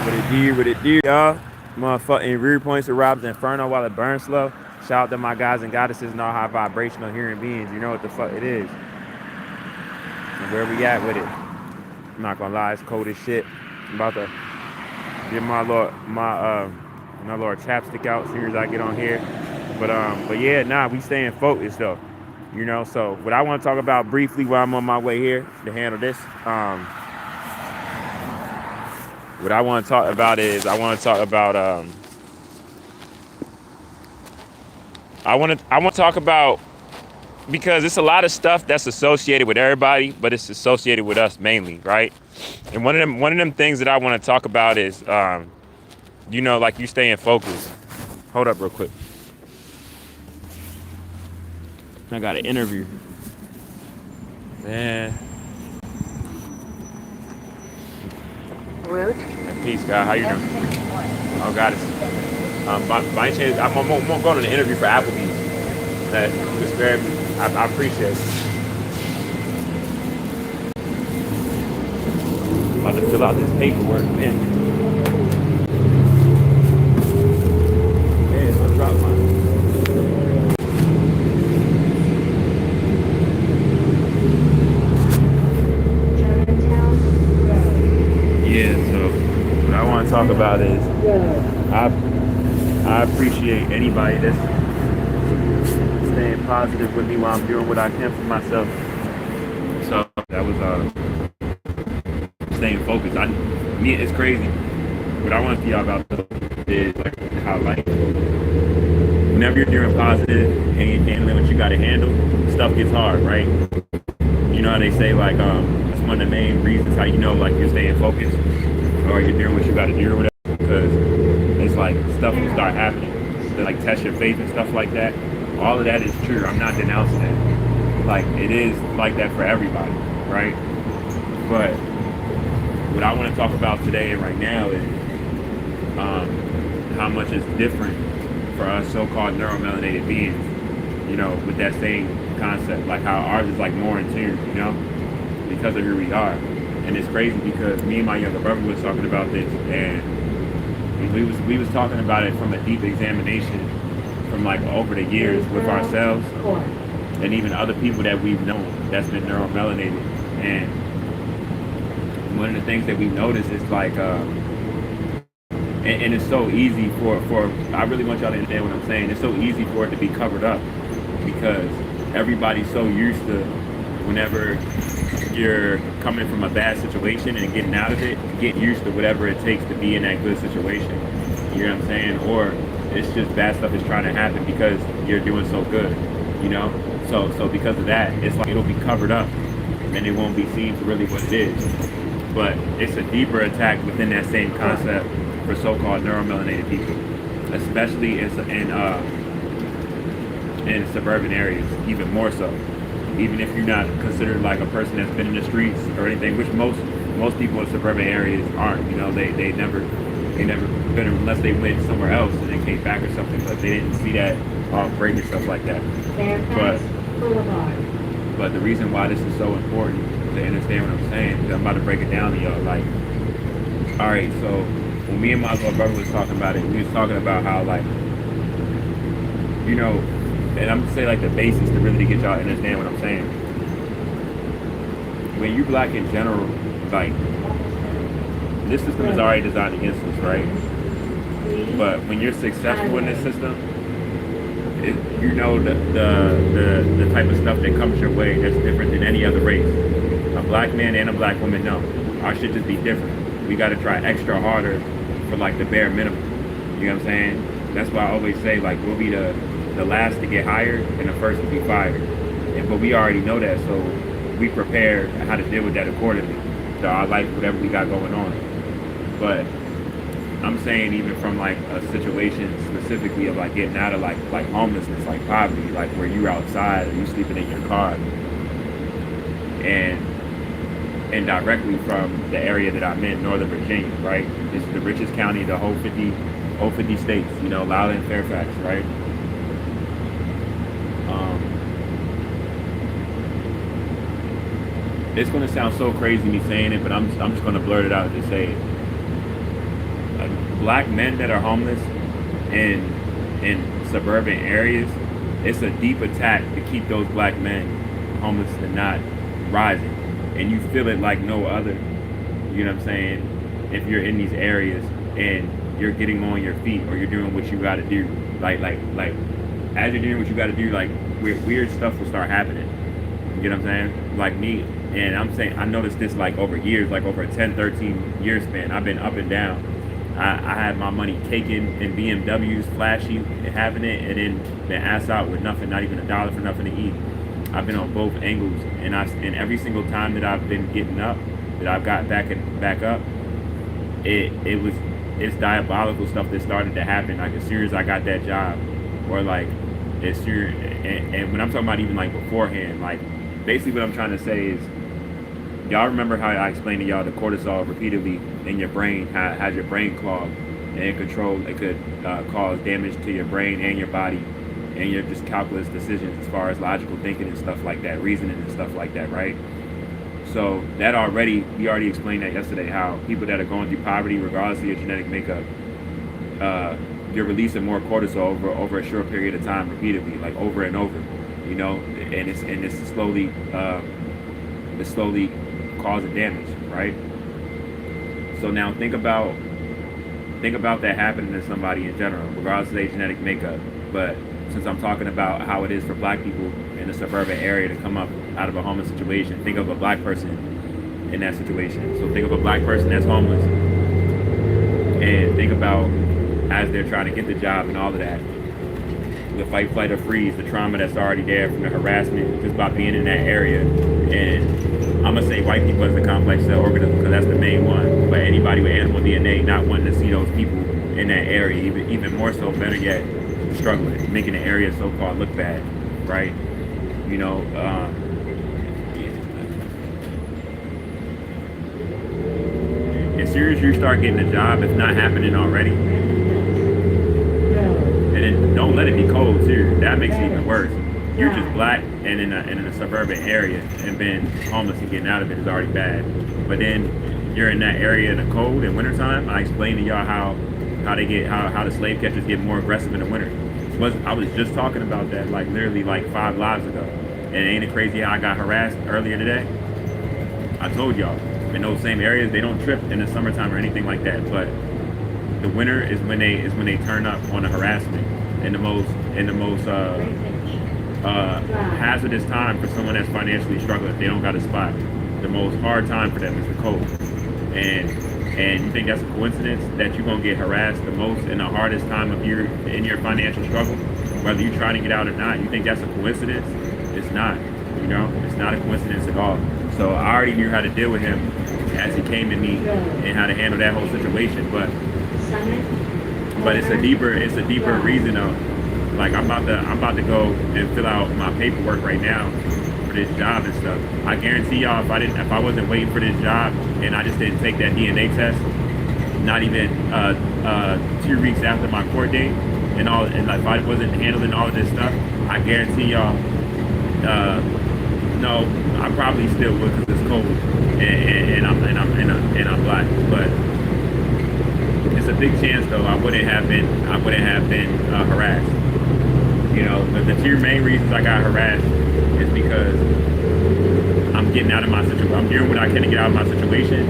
What it do, y'all? Motherfucking rear points to RoBs Inferno while it burns slow. Shout out to my guys and goddesses and all high vibrational hearing beings. You know what the fuck it is. And where we at with it. I'm not gonna lie, it's cold as shit. I'm about to get my little chapstick out as soon as I get on here. But yeah, nah, we staying focused though. You know, so what I want to talk about briefly while I'm on my way here to handle this, what I want to talk about is I want to talk about because it's a lot of stuff that's associated with everybody, but it's associated with us mainly, right? And one of them things that I want to talk about is you know, like you staying focused. Hold up real quick. I got an interview. Man. Route. Peace, God. How you doing? Oh, got it. By any chance, I'm going to an interview for Applebee's. That was very, I appreciate it. I'm about to fill out this paperwork, man. Man, I dropped mine. Yeah, so what I want to talk about is I appreciate anybody that's staying positive with me while I'm doing what I can for myself. So that was staying focused. It's crazy. What I want to see y'all about is like how like whenever you're doing positive and you're handling what you got to handle, stuff gets hard, right? You know how they say like that's one of the main reasons how you know like you're staying focused or you're doing what you got to do or whatever, because it's like stuff will start happening to like test your faith and stuff like that. All of that is true. I'm not denouncing it. Like it is like that for everybody, right? But what I want to talk about today and right now is how much it's different for us so-called neuromelanated beings, you know, with that same concept, like how ours is like more in tune, you know, because of who we are. And it's crazy because me and my younger brother was talking about this, and we was talking about it from a deep examination from like over the years with ourselves and even other people that we've known that's been neuromelanated. And one of the things that we noticed is like and it's so easy for I really want y'all to understand what I'm saying. It's so easy for it to be covered up because everybody's so used to whenever you're coming from a bad situation and getting out of it, get used to whatever it takes to be in that good situation. You know what I'm saying? Or it's just bad stuff is trying to happen because you're doing so good, you know? So because of that, it's like it'll be covered up and it won't be seen for really what it is. But it's a deeper attack within that same concept for so-called neuromelanated people, especially in suburban areas, even more so. Even if you're not considered like a person that's been in the streets or anything, which most people in suburban areas aren't. You know, they never been unless they went somewhere else and they came back or something, but they didn't see that break and stuff like that. But the reason why this is so important to understand what I'm saying, because I'm about to break it down to y'all. Like, all right, so when me and my little brother was talking about it, we was talking about how like, you know, and I'm gonna say like the basics to really get y'all to understand what I'm saying. When you black in general, like this system is already designed against us, right? But when you're successful in this system, you know the type of stuff that comes your way that's different than any other race. A black man and a black woman, no. Our shit just be different. We gotta try extra harder for like the bare minimum. You know what I'm saying? That's why I always say like we'll be the last to get hired and the first to be fired. But we already know that, so we prepare how to deal with that accordingly to our life, whatever we got going on. But I'm saying even from like a situation specifically of like getting out of like homelessness, like poverty, like where you're outside or you sleeping in your car, and directly from the area that I'm in, Northern Virginia, right? This is the richest county of the whole 50 states, you know, Loudoun and Fairfax, right? It's gonna sound so crazy me saying it, but I'm just gonna blurt it out and just say it. black men that are homeless in suburban areas, it's a deep attack to keep those black men homeless and not rising. And you feel it like no other. You know what I'm saying? If you're in these areas and you're getting on your feet or you're doing what you got to do, like as you're doing what you got to do, like weird stuff will start happening. You know what I'm saying? Like me, and I'm saying I noticed this like over years, like over a 10, 13 year span. I've been up and down. I had my money taken in BMWs, flashy, and having it, and then been ass out with nothing, not even a dollar for nothing to eat. I've been on both angles, and every single time that I've been getting up, that I've got back up, it's diabolical stuff that started to happen. Like as soon as I got that job, or like as soon, and when I'm talking about even like beforehand, like basically what I'm trying to say is, y'all remember how I explained to y'all the cortisol repeatedly in your brain has your brain clogged, and it could cause damage to your brain and your body and your just calculus decisions as far as logical thinking and stuff like that, reasoning and stuff like that, right? So that we already explained that yesterday, how people that are going through poverty, regardless of your genetic makeup, you're releasing more cortisol over a short period of time repeatedly, like over and over, you know, and it's slowly causing damage, right? So now think about that happening to somebody in general, regardless of their genetic makeup. But since I'm talking about how it is for black people in a suburban area to come up out of a homeless situation, think of a black person in that situation. So think of a black person that's homeless, and think about as they're trying to get the job and all of that, the fight, flight, or freeze, the trauma that's already there from the harassment just by being in that area. And I'm gonna say white people as the complex cell organism because that's the main one. But anybody with animal DNA not wanting to see those people in that area, even more so, better yet, struggling, making the area so-called look bad, right? You know, as soon as you start getting a job, it's not happening already. And then don't let it be cold too. That makes it even worse. You're just black and in a suburban area and being homeless and getting out of it is already bad. But then you're in that area in the cold in wintertime. I explained to y'all how the slave catchers get more aggressive in the winter. I was just talking about that like literally like 5 lives ago. And ain't it crazy how I got harassed earlier today? I told y'all in those same areas they don't trip in the summertime or anything like that. But the winter is when they turn up on the harassment and the most hazardous time for someone that's financially struggling. They don't got a spot. The most hard time for them is the cold. And you think that's a coincidence that you're gonna get harassed the most in the hardest time of your financial struggle, whether you're trying to get out or not? You think that's a coincidence? It's not. You know, it's not a coincidence at all. So I already knew how to deal with him as he came to me and how to handle that whole situation. But it's a deeper reason though. Like I'm about to go and fill out my paperwork right now for this job and stuff. I guarantee y'all, if I wasn't waiting for this job and I just didn't take that DNA test, not even 2 weeks after my court date and all, and like if I wasn't handling all of this stuff, I guarantee y'all, no, I probably still would because it's cold and I'm black, but. It's a big chance though. I wouldn't have been harassed. You know, but the 2 main reasons I got harassed is because I'm getting out of my situation. I'm doing what I can to get out of my situation,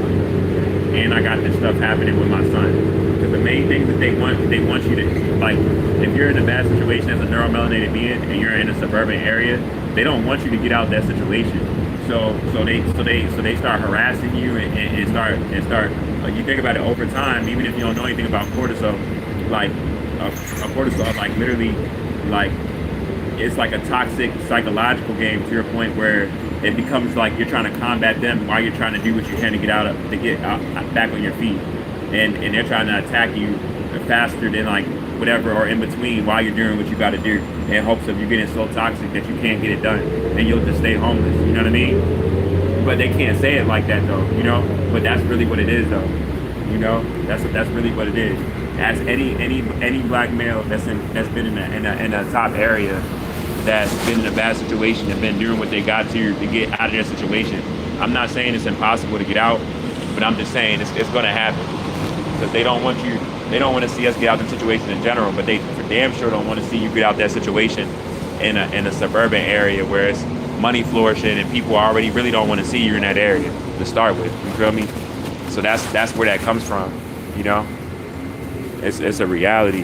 and I got this stuff happening with my son. Because the main thing that they want you to, like, if you're in a bad situation as a neuromelanated being and you're in a suburban area, they don't want you to get out of that situation. So they start harassing you and start. You think about it over time, even if you don't know anything about cortisol, like a cortisol, like literally, like it's like a toxic psychological game to your point where it becomes like you're trying to combat them while you're trying to do what you can to get back on your feet, and they're trying to attack you faster than like whatever or in between while you're doing what you got to do in hopes of you getting so toxic that you can't get it done and you'll just stay homeless. You know what I mean? But they can't say it like that though, you know. But that's really what it is though, you know. That's really what it is. As any black male that's been in a top area, that's been in a bad situation and been doing what they got to get out of their situation. I'm not saying it's impossible to get out, but I'm just saying it's going to happen because they don't want you. They don't want to see us get out of the situation in general, but they for damn sure don't want to see you get out that situation in a suburban area where it's money flourishing and people already really don't want to see you in that area to start with. You feel me? So that's where that comes from. You know, it's a reality.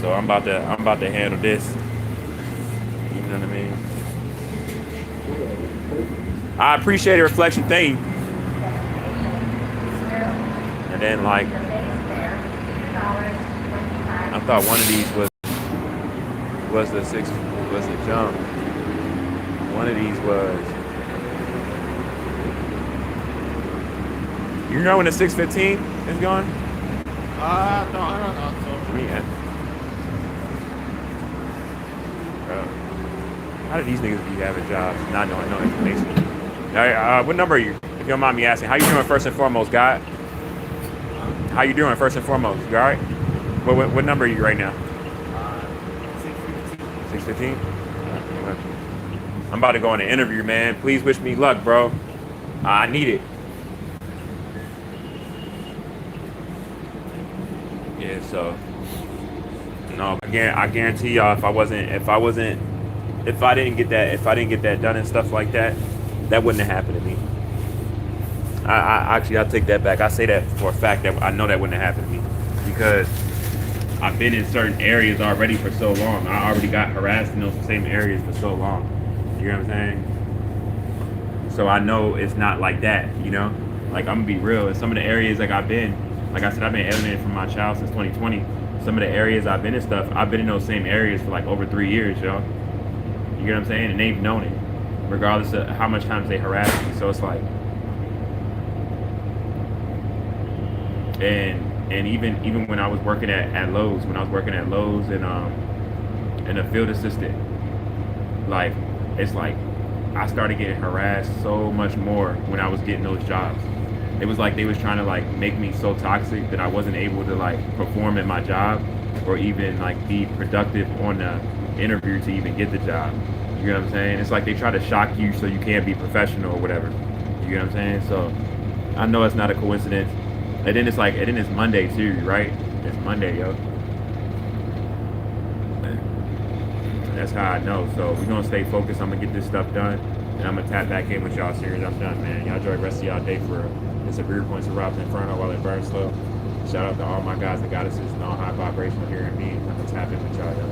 So I'm about to handle this. You know what I mean? I appreciate the reflection thing. And then like I thought one of these was the six was the jump. One of these was you know when the 615 is going? No, I don't know. So. Yeah. How do these niggas be having jobs, not knowing no information? All right, what number are you? If you don't mind me asking, how you doing first and foremost, God? How you doing first and foremost? You all right? What number are you right now? 615. 615. I'm about to go on an interview, man. Please wish me luck, bro. I need it. Yeah. So no, again, I guarantee y'all, if I didn't get that done and stuff like that, that wouldn't have happened to me. I actually, I'll take that back. I say that for a fact that I know that wouldn't have happened to me because I've been in certain areas already for so long. I already got harassed in those same areas for so long. You know what I'm saying? So I know it's not like that, you know? Like, I'm gonna be real. In some of the areas like I've been, like I said, I've been alienated from my child since 2020. Some of the areas I've been in stuff, I've been in those same areas for like over 3 years, y'all. You get what I'm saying? And they've known it, regardless of how much times they harass me. So it's like, and even when I was working at Lowe's, and a field assistant, like it's like I started getting harassed so much more when I was getting those jobs. It was like they was trying to like make me so toxic that I wasn't able to like perform at my job or even like be productive on the interview to even get the job. You know what I'm saying? It's like they try to shock you so you can't be professional or whatever. You know what I'm saying? So I know it's not a coincidence. And then it's Monday too, right? It's Monday, yo. That's how I know. So we're gonna stay focused. I'm gonna get this stuff done, and I'm gonna tap back in with y'all serious. I'm done, man. Y'all enjoy the rest of y'all day for real. It's a beer points of RoBs Inferno while it burns slow. Shout out to all my guys and goddesses and all high vibrational here in me. I'm gonna tap in with y'all, yo.